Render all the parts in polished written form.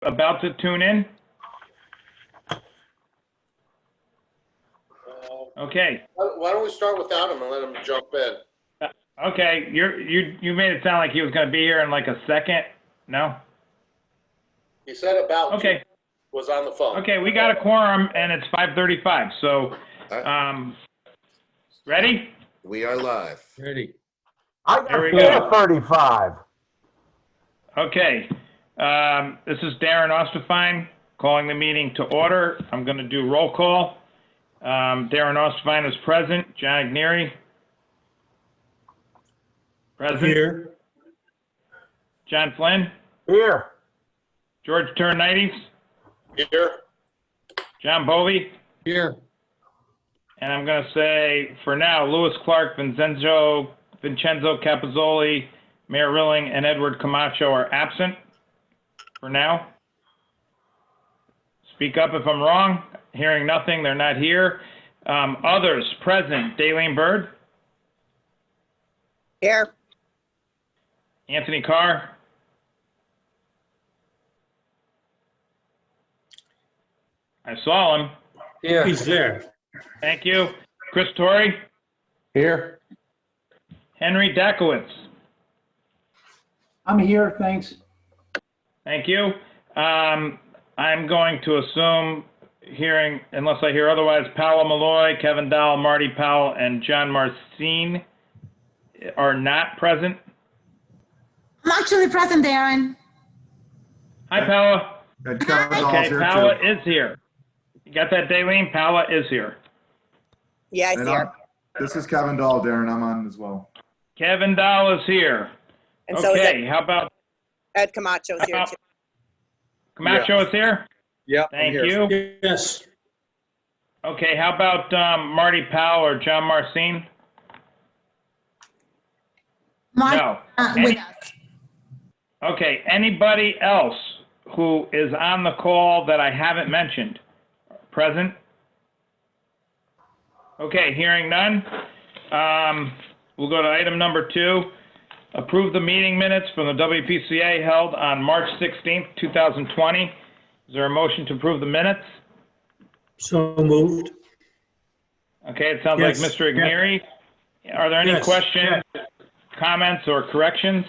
about to tune in? Okay. Why don't we start without him and let him jump in? Okay, you made it sound like he was going to be here in like a second. No? He said about Okay. was on the phone. Okay, we got a quorum and it's 5:35. So, ready? We are live. Ready. Here we go. 35. Okay. This is Darren Ostefine calling the meeting to order. I'm going to do roll call. Darren Ostefine is present. John Igneri? Present. Here. John Flynn? Here. George Turnites? Here. John Bovey? Here. And I'm going to say, for now, Lewis Clark, Vincenzo Capozzoli, Mayor Rilling, and Edward Camacho are absent for now. Speak up if I'm wrong. Hearing nothing, they're not here. Others present, Daylene Bird? Here. Anthony Carr? I saw him. Yeah. He's there. Thank you. Chris Torrey? Here. Henry Dakowitz? I'm here, thanks. Thank you. I'm going to assume, unless I hear otherwise, Paolo Malloy, Kevin Dahl, Marty Powell, and John Marcine are not present. I'm actually present, Darren. Hi, Paolo. Okay, Okay, Paolo is here. You got that, Daylene? Paolo is here. Yeah, I see her. This is Kevin Dahl, Darren. I'm on as well. Kevin Dahl is here. And so is Okay, how about Ed Camacho's here too. Camacho is here? Yeah. Thank you. Yes. Okay, how about Marty Powell or John Marcine? Mark, No. with us. Okay, anybody else who is on the call that I haven't mentioned? Present? Okay, hearing none. We'll go to item number 2. Approve the meeting minutes from the WPCA held on March 16th, 2020. Is there a motion to approve the minutes? So moved. Okay, it sounds Yes. like Mr. Igneri. Are there any Yes. questions, comments, or corrections?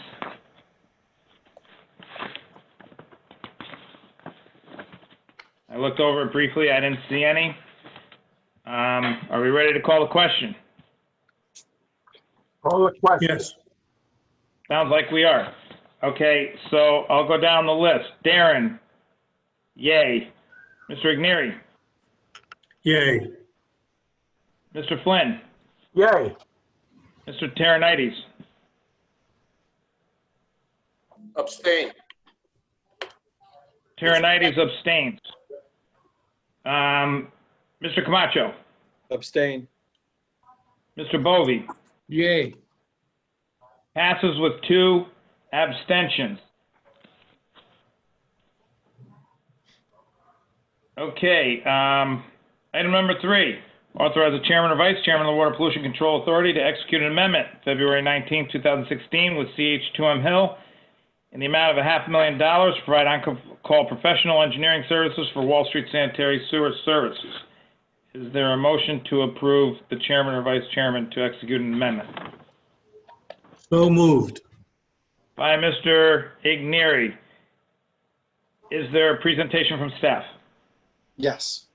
I looked over it briefly. I didn't see any. Are we ready to call the question? Call the question. Yes. Sounds like we are. Okay, so I'll go down the list. Darren? Yay. Mr. Igneri? Yay. Mr. Flynn? Yay. Mr. Terranites? Abstain. Terranites abstains. Mr. Camacho? Abstain. Mr. Bovey? Yay. Passes with 2 abstentions. Okay, item number 3. Authorize the chairman or vice chairman of the Water Pollution Control Authority to execute an amendment February 19, 2016 with CH2M Hill in the amount of $500,000 to provide on-call professional engineering services for Wall Street sanitary sewer services. Is there a motion to approve the chairman or vice chairman to execute an amendment? So moved. By Mr. Igneri. Is there a presentation from staff? Yes.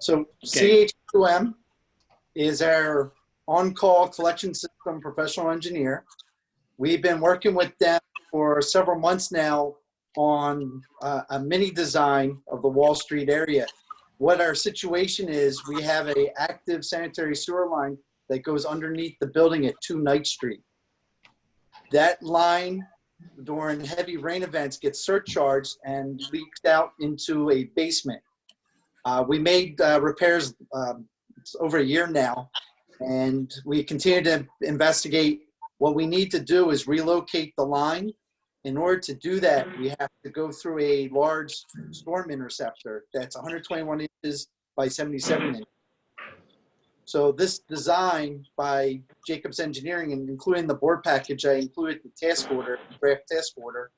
So Okay. CH2M is our on-call collection system professional engineer. We've been working with them for several months now on a mini design of the Wall Street area. What our situation is, we have a active sanitary sewer line that goes underneath the building at 2 Knight Street. That line during heavy rain events gets surcharged and leaks out into a basement. We made repairs it's over a year now, and we continue to investigate. What we need to do is relocate the line. In order to do that, we have to go through a large storm interceptor that's 121 inches by 77 inches. So this design by Jacobs Engineering, and including the board package, I included the task order, draft task order.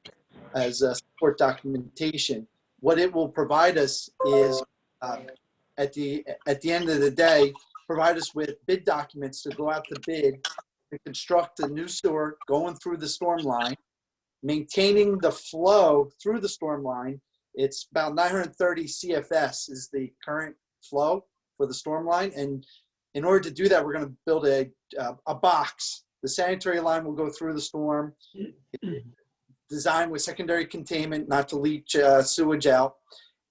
as support documentation. What it will provide us is, at the end of the day, provide us with bid documents to go out to bid to construct a new sewer going through the storm line, maintaining the flow through the storm line. It's about 930 CFS is the current flow for the storm line. And in order to do that, we're going to build a box. The sanitary line will go through the storm, designed with secondary containment, not to leach sewage out.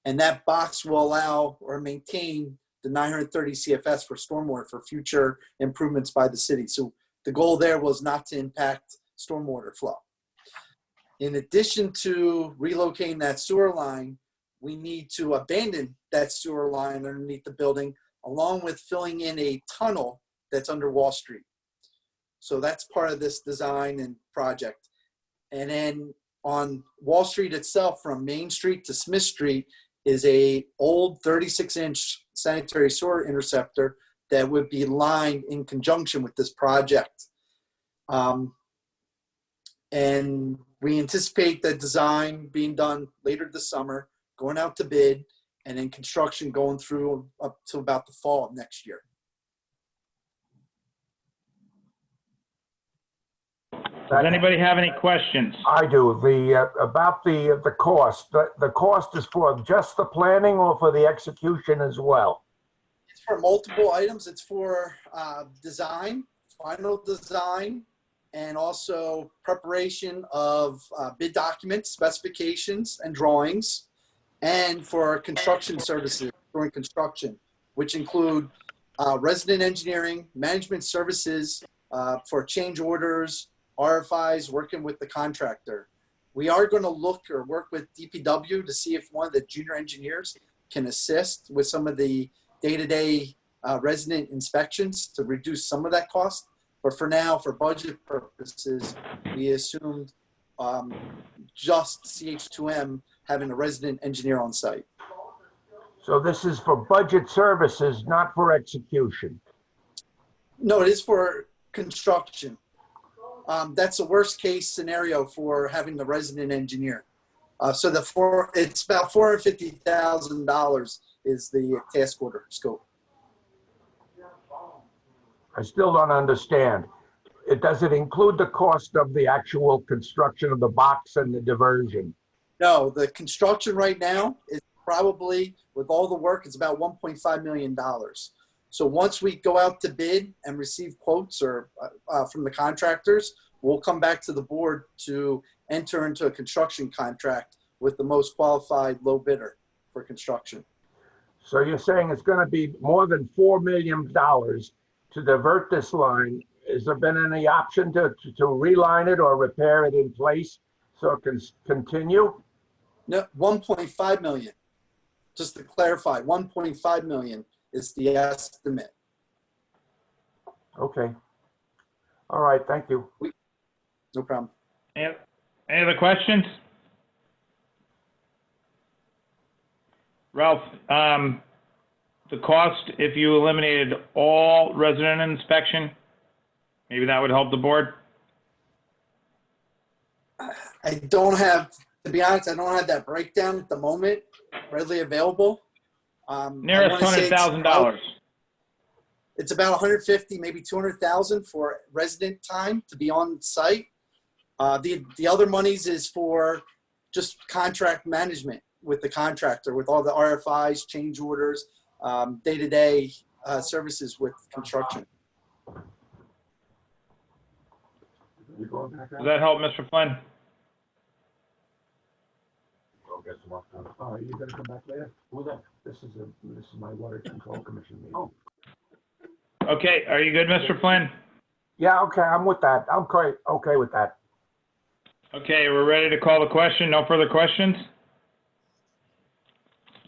And that box will allow or maintain the 930 CFS for stormwater for future improvements by the city. So the goal there was not to impact stormwater flow. In addition to relocating that sewer line, we need to abandon that sewer line underneath the building, along with filling in a tunnel that's under Wall Street. So that's part of this design and project. And then on Wall Street itself, from Main Street to Smith Street, is a old 36-inch sanitary sewer interceptor that would be lined in conjunction with this project. And we anticipate the design being done later this summer, going out to bid, and then construction going through up to about the fall of next year. Does anybody have any questions? I do. About the cost. The cost is for just the planning or for the execution as well? It's for multiple items. It's for design, final design, and also preparation of bid documents, specifications, and drawings, and for construction services during construction, which include resident engineering, management services for change orders, RFIs, working with the contractor. We are going to look or work with DPW to see if one of the junior engineers can assist with some of the day-to-day resident inspections to reduce some of that cost. But for now, for budget purposes, we assumed just CH2M having a resident engineer on site. So this is for budget services, not for execution? No, it is for construction. That's the worst case scenario for having the resident engineer. So it's about $450,000 is the task order scope. I still don't understand. Does it include the cost of the actual construction of the box and the diversion? No, the construction right now is probably, with all the work, it's about $1.5 million. So once we go out to bid and receive quotes or from the contractors, we'll come back to the board to enter into a construction contract with the most qualified low bidder for construction. So you're saying it's going to be more than $4 million to divert this line. Has there been any option to reline it or repair it in place so it can continue? No, 1.5 million. Just to clarify, 1.5 million is the estimate. Okay. All right, thank you. No problem. Any other questions? Ralph, the cost, if you eliminated all resident inspection, maybe that would help the board? I don't have, to be honest, I don't have that breakdown at the moment readily available. Nearest $100,000. It's about 150, maybe 200,000 for resident time to be on site. The other monies is for just contract management with the contractor, with all the RFIs, change orders, day-to-day services with construction. Does that help, Mr. Flynn? Oh, you gonna come back later? Who's that? This is my water control commission meeting. Oh. Okay, are you good, Mr. Flynn? Yeah, okay, I'm with that. I'm quite okay with that. Okay, we're ready to call the question. No further questions?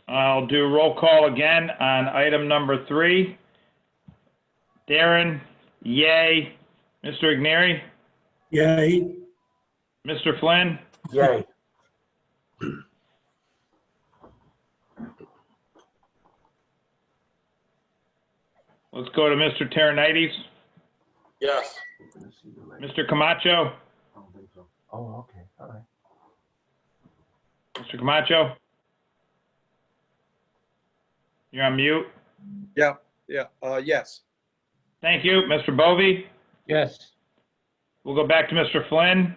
I'll do roll call again on item number 3. Darren, yay. Mr. Igneri? Yay. Mr. Flynn? Yay. Let's go to Mr. Terranites. Yes. Mr. Camacho? Oh, okay, all right. Mr. Camacho? You're on mute. Yes. Thank you. Mr. Bovee? Yes. We'll go back to Mr. Flynn.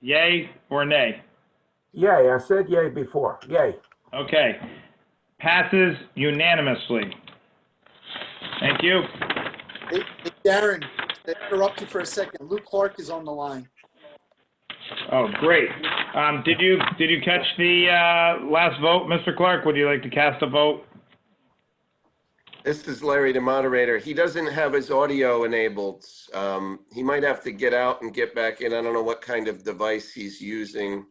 Yay or nay? Yay, I said yay before. Yay. Okay. Passes unanimously. Thank you. Hey, Darren, to interrupt you for a second, Luke Clark is on the line. Oh, great. Did you catch the last vote, Mr. Clark? Would you like to cast a vote? This is Larry, the moderator. He doesn't have his audio enabled. He might have to get out and get back in. I don't know what kind of device he's using.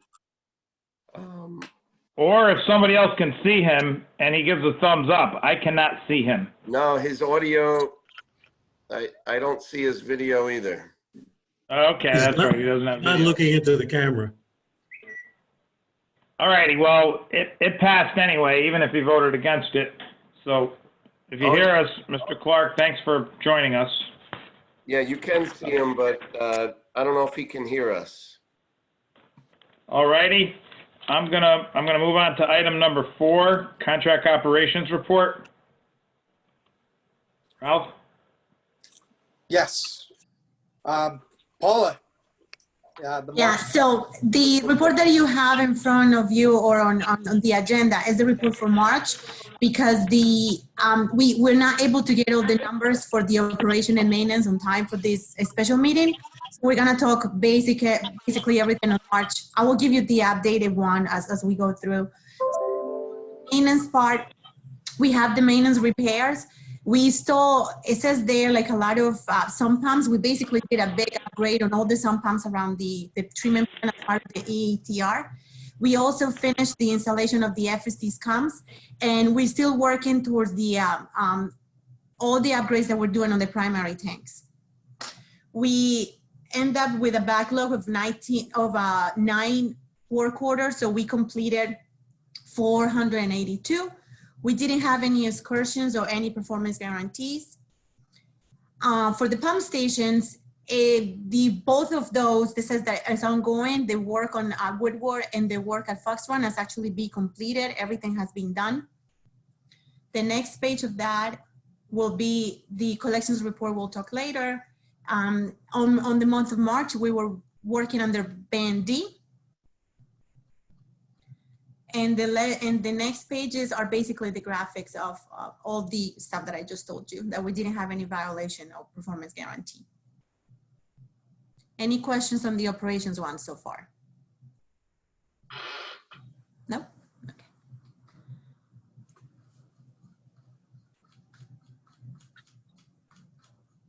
Or if somebody else can see him and he gives a thumbs up, I cannot see him. No, his audio, I don't see his video either. Okay, that's right. He doesn't have Not video. looking into the camera. All righty. Well, it passed anyway, even if he voted against it. So if you hear us, Mr. Clark, thanks for joining us. Yeah, you can see him, but I don't know if he can hear us. All righty. I'm gonna move on to item number 4, contract operations report. Ralph? Yes. Paula. Yeah, so the report that you have in front of you or on the agenda is the report for March, because we're not able to get all the numbers for the operation and maintenance on time for this special meeting. So we're gonna talk basically everything on March. I will give you the updated one as we go through. Maintenance part, we have the maintenance repairs. We still, it says there like a lot of sump pumps. We basically did a big upgrade on all the sump pumps around the treatment plant as part of the EATR. We also finished the installation of the FST scums, and we're still working towards the all the upgrades that we're doing on the primary tanks. We end up with a backlog of 9 work orders, so we completed 482. We didn't have any excursions or any performance guarantees. For the pump stations, both of those, this says that it's ongoing. The work on Woodward and the work at Fox Run has actually been completed. Everything has been done. The next page of that will be the collections report. We'll talk later. On the month of March, we were working under Band D. And the next pages are basically the graphics of all the stuff that I just told you, that we didn't have any violation of performance guarantee. Any questions on the operations one so far? No? Okay.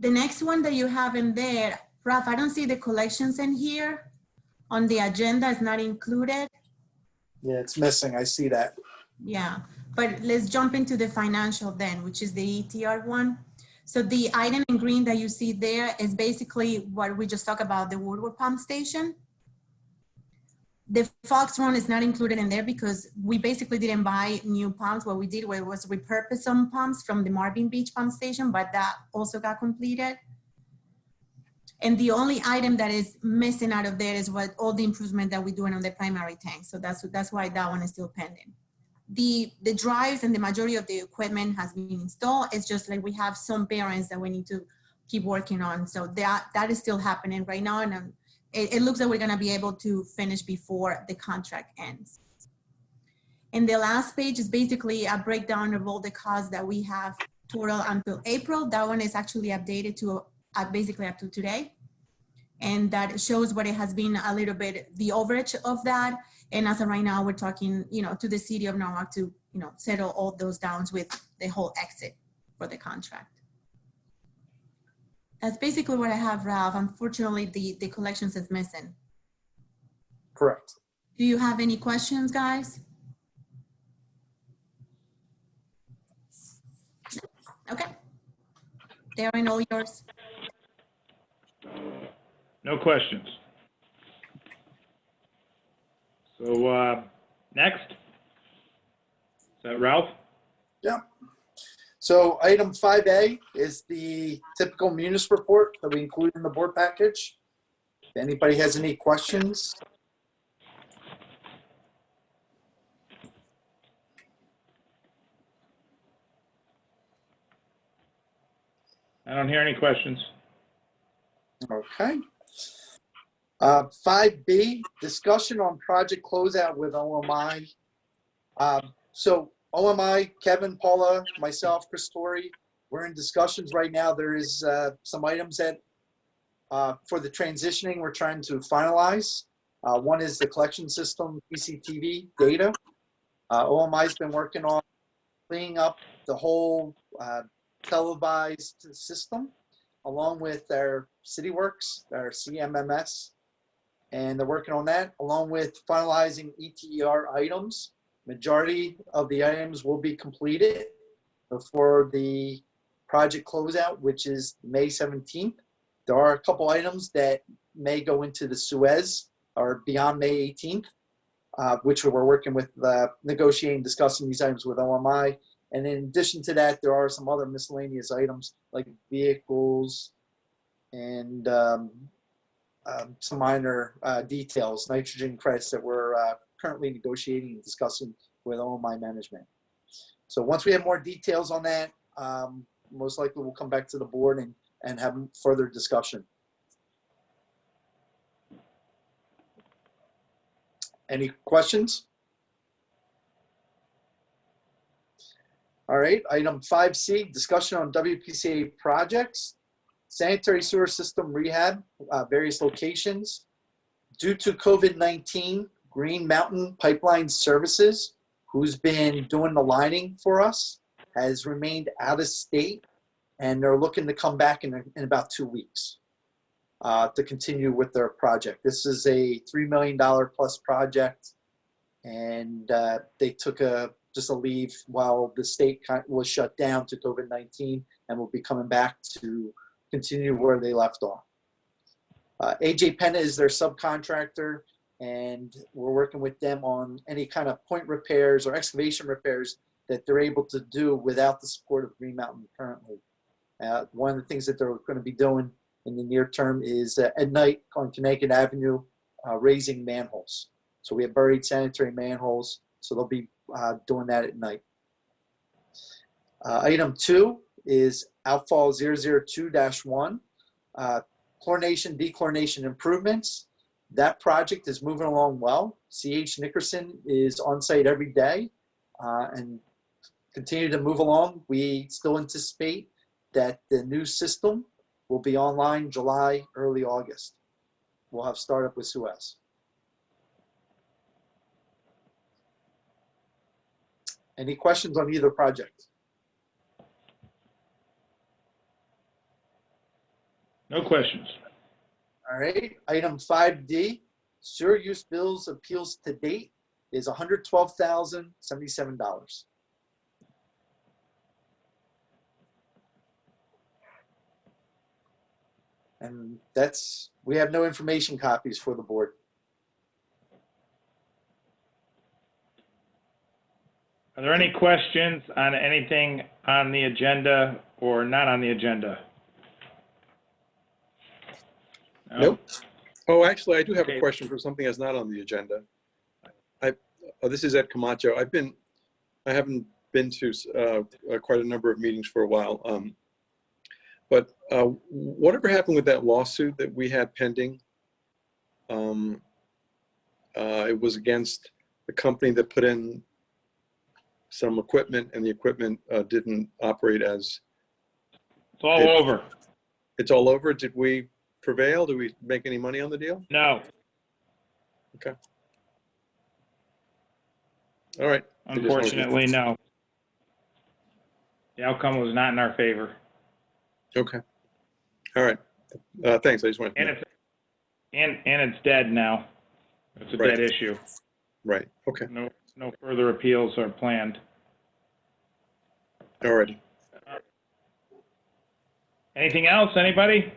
The next one that you have in there, Ralph, I don't see the collections in here. On the agenda, it's not included. Yeah, it's missing. I see that. Yeah, but let's jump into the financial then, which is the ETR one. So the item in green that you see there is basically what we just talked about, the Woodward pump station. The Fox Run is not included in there because we basically didn't buy new pumps. What we did was repurpose some pumps from the Marvin Beach pump station, but that also got completed. And the only item that is missing out of there is what all the improvement that we're doing on the primary tank. So that's why that one is still pending. The drives and the majority of the equipment has been installed. It's just like we have some bearings that we need to keep working on. So that is still happening right now. And it looks like we're gonna be able to finish before the contract ends. And the last page is basically a breakdown of all the costs that we have total until April. That one is actually updated to basically up to today. And that shows what it has been a little bit, the overage of that. And as of right now, we're talking, to the city of Norwalk to, settle all those downs with the whole exit for the contract. That's basically what I have, Ralph. Unfortunately, the collections is missing. Correct. Do you have any questions, guys? Okay. Darren, all yours. No questions. So next, is that Ralph? Yeah. So item 5A is the typical munis report that we include in the board package. If anybody has any questions. I don't hear any questions. Okay. 5B, discussion on project closeout with OMI. So OMI, Kevin, Paula, myself, Chris Torrey, we're in discussions right now. There is some items that for the transitioning we're trying to finalize. One is the collection system CCTV data. OMI's been working on cleaning up the whole televised system along with their CityWorks, their CMMS, and they're working on that along with finalizing ETER items. Majority of the items will be completed before the project closeout, which is May 17th. There are a couple items that may go into the Suez or beyond May 18th, which we're working with, negotiating, discussing these items with OMI. And in addition to that, there are some other miscellaneous items like vehicles and some minor details, nitrogen credits that we're currently negotiating and discussing with OMI management. So once we have more details on that, most likely we'll come back to the board and have further discussion. Any questions? All right, item 5C, discussion on WPCA projects, sanitary sewer system rehab, various locations. Due to COVID-19, Green Mountain Pipeline Services, who's been doing the lining for us, has remained out of state, and they're looking to come back in about 2 weeks to continue with their project. This is a $3 million plus project, and they took just a leave while the state was shut down to COVID-19, and will be coming back to continue where they left off. AJ Penna is their subcontractor, and we're working with them on any kind of point repairs or excavation repairs that they're able to do without the support of Green Mountain currently. One of the things that they're going to be doing in the near term is at night on Connecticut Avenue, raising manholes. So we have buried sanitary manholes, so they'll be doing that at night. Item 2 is outfall 002-1, chlorination, dechlorination improvements. That project is moving along well. CH Nickerson is on site every day and continue to move along. We still anticipate that the new system will be online July, early August. We'll have startup with Suez. Any questions on either project? No questions. All right, item 5D, sewer use bills appeals to date is $112,077. And we have no information copies for the board. Are there any questions on anything on the agenda or not on the agenda? No? Nope. Oh, actually, I do have Okay. a question for something that's not on the agenda. This is Ed Camacho. I haven't been to quite a number of meetings for a while. But whatever happened with that lawsuit that we had pending? It was against the company that put in some equipment, and the equipment didn't operate as. It's all over. It's all over. Did we prevail? Did we make any money on the deal? No. Okay. All right. Unfortunately, no. The outcome was not in our favor. Okay. All right. Thanks. I just wanted to And know. it's dead now. It's a Right. dead issue. Right. Okay. No further appeals are planned. All righty. Anything else, anybody?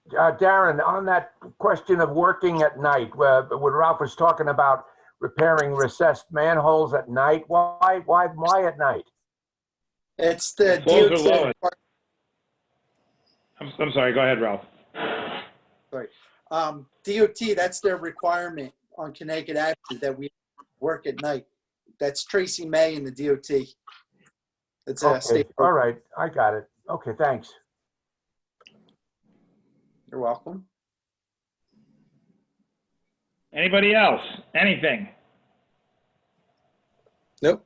Darren, on that question of working at night, when Ralph was talking about repairing recessed manholes at night, why at night? It's the Flows are DOT. low. I'm sorry, go ahead, Ralph. Sorry. DOT, that's their requirement on Connecticut Avenue that we work at night. That's Tracy May and the DOT. It's a Okay, state. all right, I got it. Okay, thanks. You're welcome. Anybody else? Anything? Nope.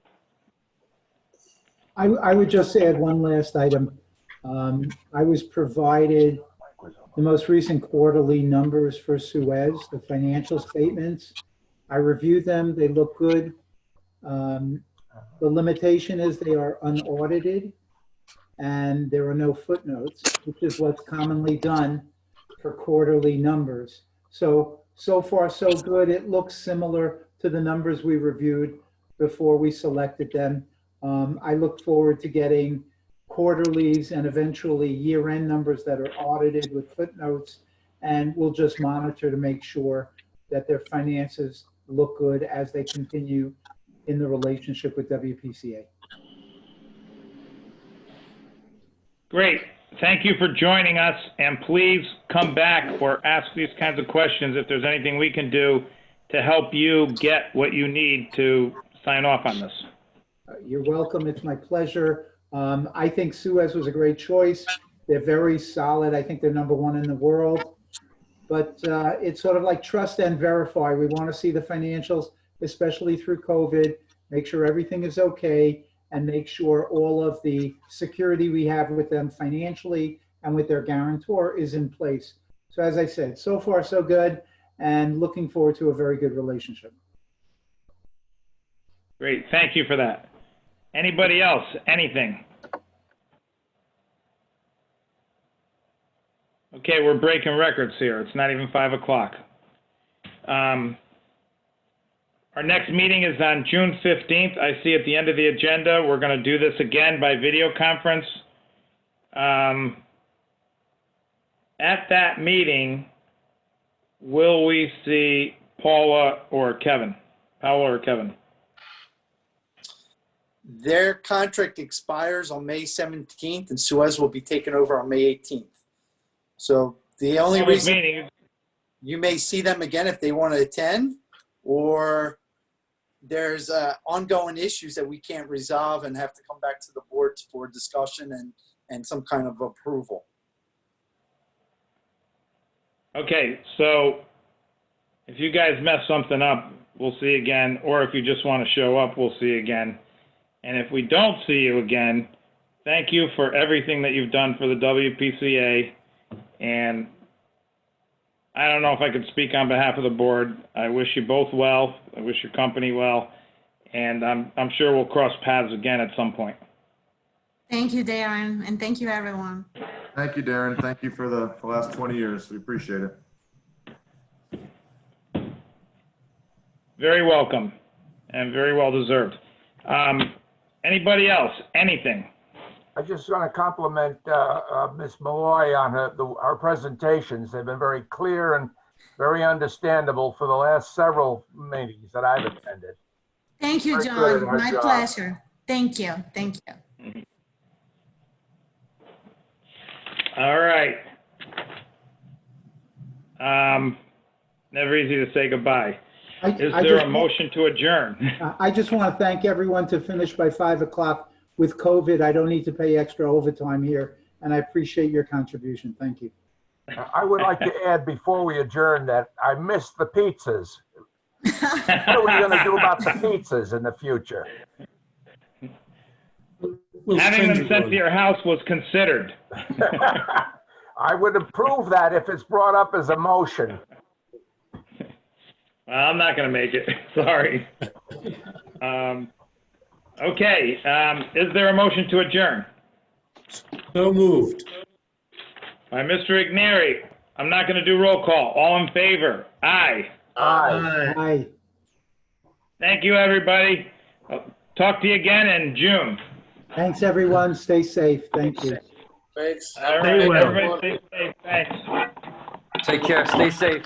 I would just add one last item. I was provided the most recent quarterly numbers for Suez, the financial statements. I reviewed them, they look good. The limitation is they are unaudited and there are no footnotes, which is what's commonly done for quarterly numbers. So far so good. It looks similar to the numbers we reviewed before we selected them. I look forward to getting quarterlies and eventually year-end numbers that are audited with footnotes, and we'll just monitor to make sure that their finances look good as they continue in the relationship with WPCA. Great. Thank you for joining us, and please come back or ask these kinds of questions if there's anything we can do to help you get what you need to sign off on this. You're welcome. It's my pleasure. I think Suez was a great choice. They're very solid. I think they're #1 in the world. But it's sort of like trust and verify. We want to see the financials, especially through COVID, make sure everything is okay, and make sure all of the security we have with them financially and with their guarantor is in place. So as I said, so far so good, and looking forward to a very good relationship. Great. Thank you for that. Anybody else? Anything? Okay, we're breaking records here. It's not even 5 o'clock. Our next meeting is on June 15th. I see at the end of the agenda, we're going to do this again by video conference. At that meeting, will we see Paula or Kevin? Paula or Kevin? Their contract expires on May 17th, and Suez will be taken over on May 18th. So the only reason you may see them again if they want to attend, or there's ongoing issues that we can't resolve and have to come back to the board for discussion and some kind of approval. Okay, so if you guys mess something up, we'll see again, or if you just want to show up, we'll see again. And if we don't see you again, thank you for everything that you've done for the WPCA. And I don't know if I could speak on behalf of the board. I wish you both well. I wish your company well. And I'm sure we'll cross paths again at some point. Thank you, Darren, and thank you, everyone. Thank you, Darren. Thank you for the last 20 years. We appreciate it. Very welcome and very well deserved. Anybody else? Anything? I just want to compliment Ms. Malloy on our presentations. They've been very clear and very understandable for the last several meetings that I've attended. Thank you, Very good at John. her My job. pleasure. Thank you. Thank you. All right. Never easy to say goodbye. Is there a motion to adjourn? I just want to thank everyone to finish by 5 o'clock. With COVID, I don't need to pay extra overtime here, and I appreciate your contribution. Thank you. I would like to add before we adjourn that I missed the pizzas. What are we going to do about the pizzas in the future? Having them sent to your house was considered. I would approve that if it's brought up as a motion. Well, I'm not going to make it. Sorry. Okay. Is there a motion to adjourn? So moved. By Mr. Igneri. I'm not going to do roll call. All in favor? Aye. Aye. Aye. Thank you, everybody. I'll talk to you again in June. Thanks, everyone. Stay safe. Thank you. Thanks. All right. Everybody stay safe. Thanks. Take care. Stay safe.